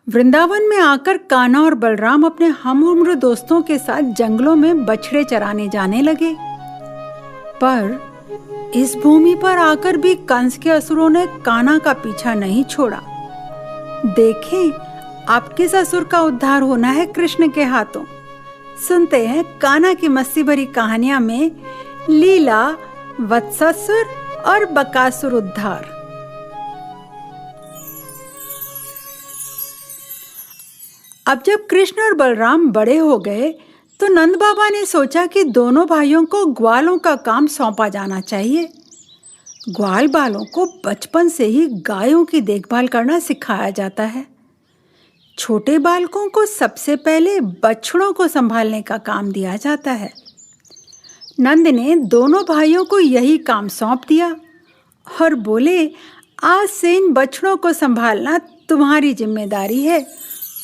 वृंदावन में आकर कान्हा और बलराम अपने हम उम्र दोस्तों के साथ जंगलों में बछड़े चराने जाने लगे। पर इस भूमि पर आकर भी कंस के असुरों ने कान्हा का पीछा नहीं छोड़ा। देखें, अब किस असुर का उद्धार होना है कृष्ण के हाथों। सुनते हैं कान्हा की मस्ती भरी कहानियां में लीला, वत्सासुर और बकासुर उद्धार। अब जब कृष्ण और बलराम बड़े हो गए तो नंद बाबा ने सोचा कि दोनों भाइयों को ग्वालों का काम सौंपा जाना चाहिए। ग्वाल बालों को बचपन से ही गायों की देखभाल करना सिखाया जाता है। छोटे बालकों को सबसे पहले बछड़ों को संभालने का काम दिया जाता है। नंद ने दोनों भाइयों को यही काम सौंप दिया और बोले, आज से इन बछड़ों को संभालना तुम्हारी जिम्मेदारी है।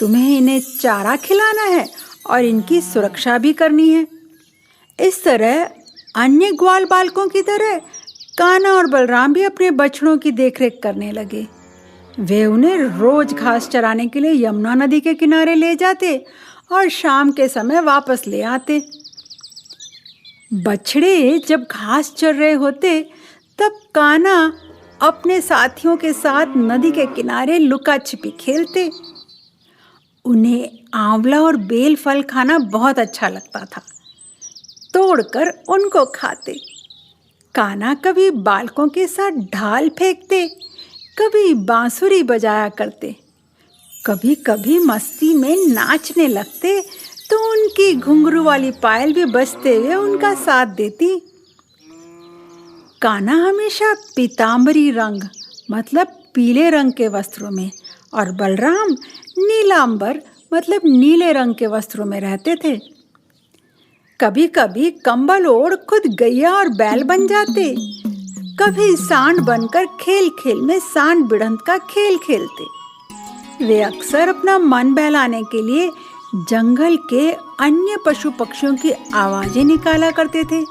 तुम्हें इन्हें चारा खिलाना है और इनकी सुरक्षा भी करनी है। इस तरह अन्य ग्वाल बालकों की तरह कान्हा और बलराम भी अपने बछड़ों की देखरेख करने लगे। वे उन्हें रोज घास चराने के लिए यमुना नदी के किनारे ले जाते और शाम के समय वापस ले आते। बछड़े जब घास चर रहे होते तब कान्हा अपने साथियों के साथ नदी के किनारे लुका छिपी खेलते। उन्हें आंवला और बेल फल खाना बहुत अच्छा लगता था। तोड़कर उनको खाते। कान्हा कभी बालकों के साथ ढाल फेंकते, कभी बांसुरी बजाया करते, कभी कभी मस्ती में नाचने लगते तो उनकी घुंघरू वाली पायल भी बजते हुए उनका साथ देती। कान्हा हमेशा पीतांबरी रंग मतलब पीले रंग के वस्त्रों में और बलराम नीलांबर मतलब नीले रंग के वस्त्रों में रहते थे। कभी कभी कंबल ओढ़ खुद गैया और बैल बन जाते, कभी सांड बनकर खेल खेल में सांड भिड़ंत का खेल खेलते। वे अक्सर अपना मन बहलाने के लिए जंगल के अन्य पशु पक्षियों की आवाजें निकाला करते थे।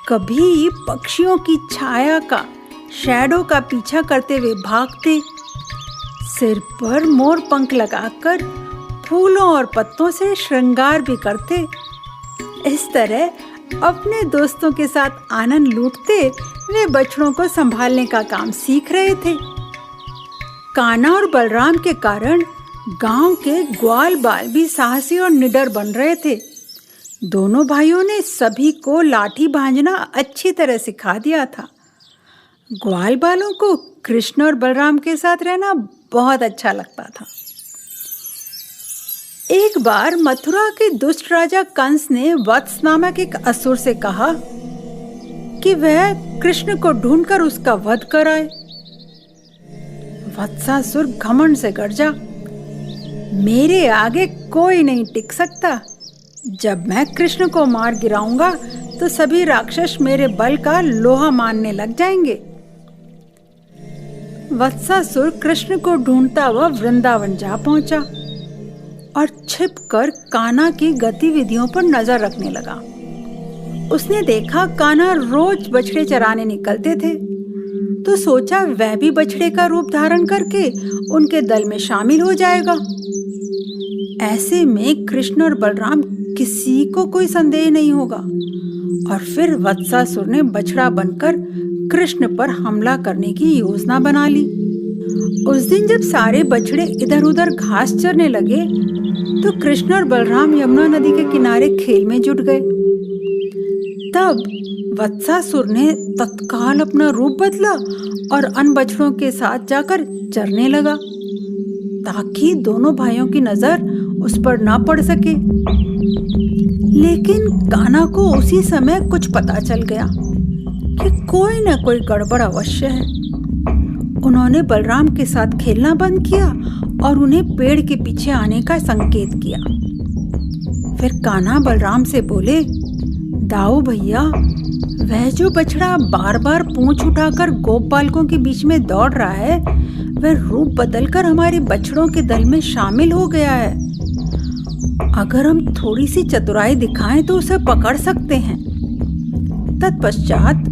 कभी पक्षियों की छाया का, शैडो का पीछा करते हुए भागते। सिर पर मोर पंख लगाकर फूलों और पत्तों से श्रृंगार भी करते। इस तरह अपने दोस्तों के साथ आनंद लूटते वे बछड़ों को संभालने का काम सीख रहे थे। कान्हा और बलराम के कारण गांव के ग्वाल बाल भी साहसी और निडर बन रहे थे। दोनों भाइयों ने सभी को लाठी भांजना अच्छी तरह सिखा दिया था। ग्वाल बालों को कृष्ण और बलराम के साथ रहना बहुत अच्छा लगता था। एक बार मथुरा के दुष्ट राजा कंस ने वत्स नामक एक असुर से कहा कि वह कृष्ण को ढूंढकर उसका वध कराए। वत्सासुर घमंड से गरजा, मेरे आगे कोई नहीं टिक सकता। जब मैं कृष्ण को मार गिराऊंगा तो सभी राक्षस मेरे बल का लोहा मानने लग जाएंगे। वत्सासुर कृष्ण को ढूंढता हुआ वृंदावन जा पहुंचा और छिपकर कान्हा की गतिविधियों पर नजर रखने लगा। उसने देखा कान्हा रोज बछड़े चराने निकलते थे तो सोचा वह भी बछड़े का रूप धारण करके उनके दल में शामिल हो जाएगा। ऐसे में कृष्ण और बलराम किसी को कोई संदेह नहीं होगा। और फिर वत्सासुर ने बछड़ा बनकर कृष्ण पर हमला करने की योजना बना ली। उस दिन जब सारे बछड़े इधर उधर घास चरने लगे तो कृष्ण और बलराम यमुना नदी के किनारे खेल में जुट गए। तब वत्सासुर ने तत्काल अपना रूप बदला और अन्य बछड़ों के साथ जाकर चरने लगा ताकि दोनों भाइयों की नजर उस पर ना पड़ सके। लेकिन कान्हा को उसी समय कुछ पता चल गया कि कोई न कोई गड़बड़ अवश्य है। उन्होंने बलराम के साथ खेलना बंद किया और उन्हें पेड़ के पीछे आने का संकेत किया। फिर कान्हा बलराम से बोले, दाऊ भैया, वह जो बछड़ा बार बार पूंछ उठाकर गोप बालकों के बीच में दौड़ रहा है वह रूप बदलकर हमारे बछड़ों के दल में शामिल हो गया है। अगर हम थोड़ी सी चतुराई दिखाएं तो उसे पकड़ सकते हैं। तत्पश्चात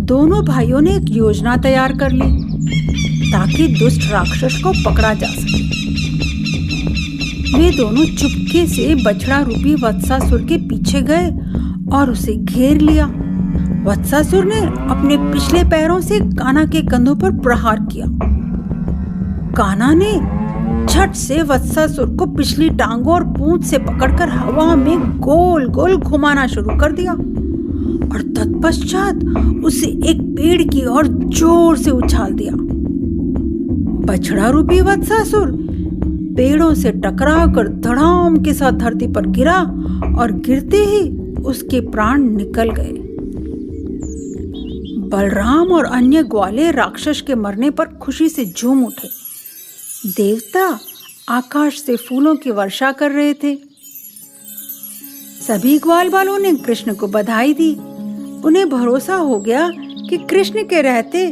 दोनों भाइयों ने एक योजना तैयार कर ली ताकि दुष्ट राक्षस को पकड़ा जा सके। वे दोनों चुपके से बछड़ा रूपी वत्सासुर के पीछे गए और उसे घेर लिया। वत्सासुर ने अपने पिछले पैरों से कान्हा के कंधों पर प्रहार किया। कान्हा ने झट से वत्सासुर को पिछली टांगों और पूंछ से पकड़कर हवा में गोल गोल घुमाना शुरू कर दिया और तत्पश्चात उसे एक पेड़ की ओर जोर से उछाल दिया। बछड़ा रूपी वत्सासुर पेड़ों से टकराकर धड़ाम के साथ धरती पर गिरा और गिरते ही उसके प्राण निकल गए। बलराम और अन्य ग्वाले राक्षस के मरने पर खुशी से झूम उठे। देवता आकाश से फूलों की वर्षा कर रहे थे। सभी ग्वाल बालों ने कृष्ण को बधाई दी। उन्हें भरोसा हो गया कि कृष्ण के रहते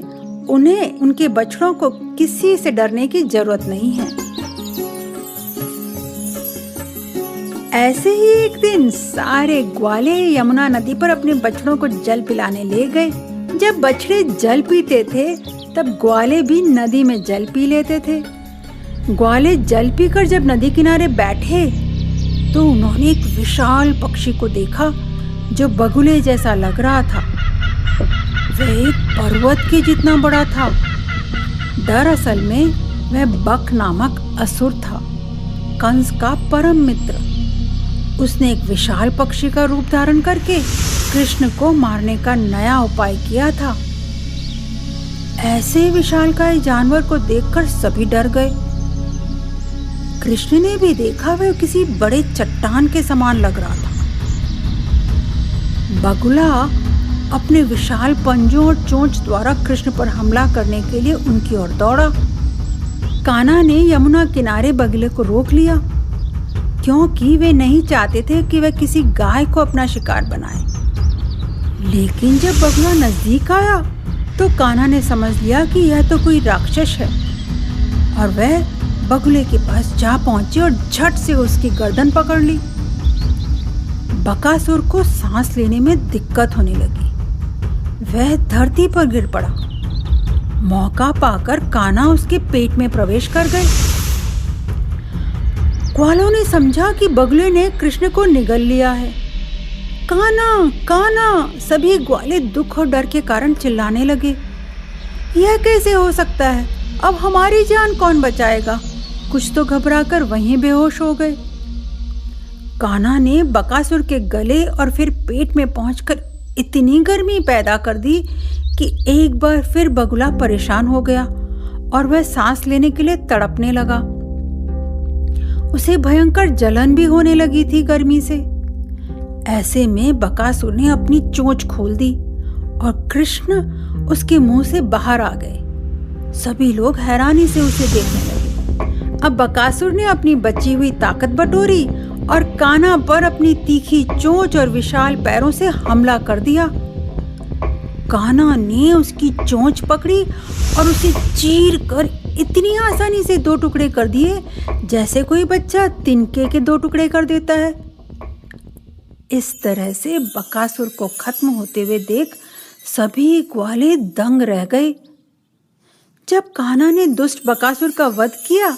उन्हें उनके बछड़ों को किसी से डरने की जरूरत नहीं है। ऐसे ही एक दिन सारे ग्वाले यमुना नदी पर अपने बछड़ों को जल पिलाने ले गए। जब बछड़े जल पीते थे तब ग्वाले भी नदी में जल पी लेते थे। ग्वाले जल पीकर जब नदी किनारे बैठे तो उन्होंने एक विशाल पक्षी को देखा जो बगुले जैसा लग रहा था। वह एक पर्वत के जितना बड़ा था। दरअसल में वह बक नामक असुर था, कंस का परम मित्र। उसने एक विशाल पक्षी का रूप धारण करके कृष्ण को मारने का नया उपाय किया था। ऐसे विशालकाय जानवर को देखकर सभी डर गए। कृष्ण ने भी देखा वह किसी बड़े चट्टान के समान लग रहा था। बगुला अपने विशाल पंजों और चोंच द्वारा कृष्ण पर हमला करने के लिए उनकी ओर दौड़ा। कान्हा ने यमुना किनारे बगुले को रोक लिया, क्योंकि वे नहीं चाहते थे कि वह किसी गाय को अपना शिकार बनाए। लेकिन जब बगुला नजदीक आया तो कान्हा ने समझ लिया कि यह तो कोई राक्षस है और वह बगुले के पास जा पहुंची और झट से उसकी गर्दन पकड़ ली। बकासुर को सांस लेने में दिक्कत होने लगी। वह धरती पर गिर पड़ा। मौका पाकर कान्हा उसके पेट में प्रवेश कर गए। ग्वालों ने समझा कि बगुले ने कृष्ण को निगल लिया है। कान्हा, कान्हा! सभी ग्वाले दुख और डर के कारण चिल्लाने लगे। यह कैसे हो सकता है? अब हमारी जान कौन बचाएगा? कुछ तो घबराकर वहीं बेहोश हो गए। कान्हा ने बकासुर के गले और फिर पेट में पहुंचकर इतनी गर्मी पैदा कर दी कि एक बार फिर बगुला परेशान हो गया और वह सांस लेने के लिए तड़पने लगा। उसे भयंकर जलन भी होने लगी थी गर्मी से। ऐसे में बकासुर ने अपनी चोंच खोल दी और कृष्ण उसके मुंह से बाहर आ गए। सभी लोग हैरानी से उसे देखने लगे। अब बकासुर ने अपनी बची हुई ताकत बटोरी और कान्हा पर अपनी तीखी चोंच और विशाल पैरों से हमला कर दिया। कान्हा ने उसकी चोंच पकड़ी और उसे चीर कर इतनी आसानी से दो टुकड़े कर दिए जैसे कोई बच्चा तिनके के दो टुकड़े कर देता है। इस तरह से बकासुर को खत्म होते हुए देख सभी ग्वाले दंग रह गए। जब कान्हा ने दुष्ट बकासुर का वध किया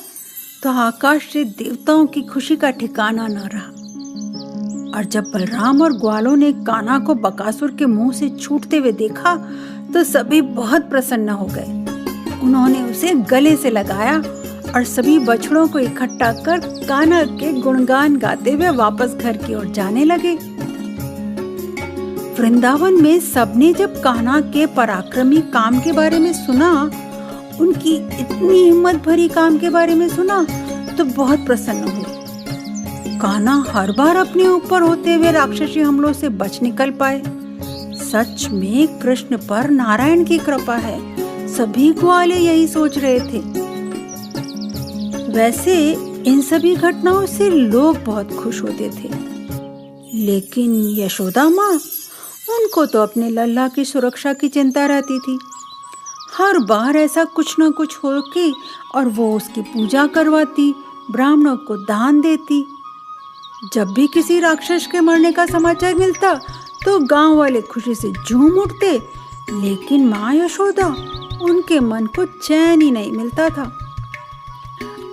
तो आकाश से देवताओं की खुशी का ठिकाना न रहा। और जब बलराम और ग्वालों ने कान्हा को बकासुर के मुंह से छूटते हुए देखा तो सभी बहुत प्रसन्न हो गए। उन्होंने उसे गले से लगाया और सभी बछड़ों को इकट्ठा कर कान्हा के गुणगान गाते हुए वापस घर की ओर जाने लगे। वृंदावन में सबने जब कान्हा के पराक्रमी काम के बारे में सुना, उनकी इतनी हिम्मत भरी काम के बारे में सुना तो बहुत प्रसन्न हुए। कान्हा हर बार अपने ऊपर होते हुए राक्षसी हमलों से बच निकल पाए। सच में कृष्ण पर नारायण की कृपा है। सभी ग्वाले यही सोच रहे थे। वैसे इन सभी घटनाओं से लोग बहुत खुश होते थे, लेकिन यशोदा माँ, उनको तो अपने लल्ला की सुरक्षा की चिंता रहती थी। हर बार ऐसा कुछ न कुछ हो के और वो उसकी पूजा करवाती, ब्राह्मणों को दान देती। जब भी किसी राक्षस के मरने का समाचार मिलता तो गांव वाले खुशी से झूम उठते, लेकिन माँ यशोदा, उनके मन को चैन ही नहीं मिलता था।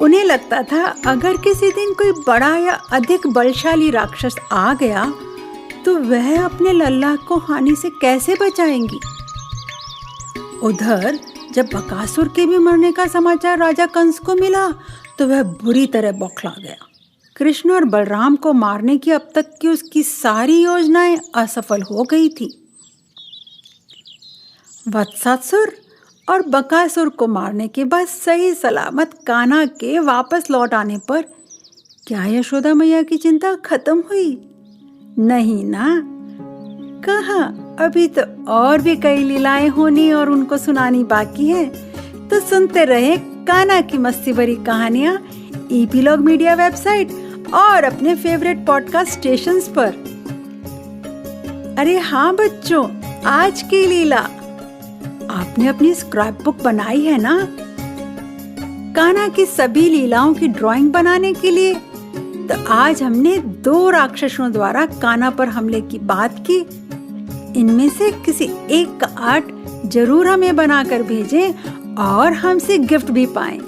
उन्हें लगता था अगर किसी दिन कोई बड़ा या अधिक बलशाली राक्षस आ गया तो वह अपने लल्ला को हानि से कैसे बचाएंगी। उधर जब बकासुर के भी मरने का समाचार राजा कंस को मिला तो वह बुरी तरह बौखला गया। कृष्ण और बलराम को मारने की अब तक की उसकी सारी योजनाएं असफल हो गई थी। वत्सासुर और बकासुर को मारने के बाद सही सलामत कान्हा के वापस लौट आने पर क्या यशोदा मैया की चिंता खत्म हुई? नहीं ना, कहाँ, अभी तो और भी कई लीलाएं होनी और उनको सुनानी बाकी है। तो सुनते रहे कान्हा की मस्ती भरी कहानियां ईपीलॉग मीडिया वेबसाइट और अपने फेवरेट पॉडकास्ट स्टेशंस पर। अरे हाँ बच्चों, आज की लीला आपने अपनी स्क्रैप बुक बनाई है ना? कान्हा की सभी लीलाओं की ड्राइंग बनाने के लिए तो आज हमने 2 राक्षसों द्वारा कान्हा पर हमले की बात की। इनमें से किसी एक का आर्ट जरूर हमें बनाकर भेजें और हमसे गिफ्ट भी पाएं।